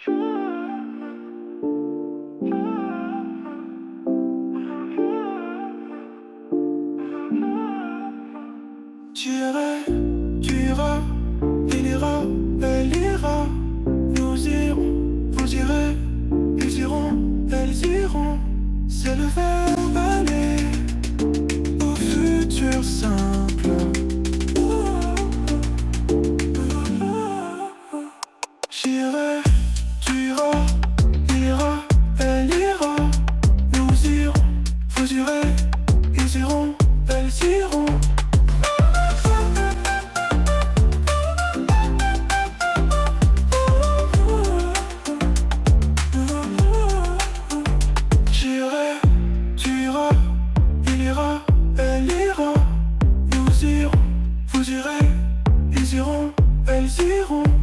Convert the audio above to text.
Tu irais, tu iras, il ira, elle ira. Nous irons, vous irez, ils iront, elles iront. C'est le verbe aller au futur simple. J'irai, tu iras, il ira, elle ira. Nous irons, vous irez, ils iront, elles iront. J'irai, tu iras, il ira, elle ira. Nous irons, vous irez, ils iront, elles iront.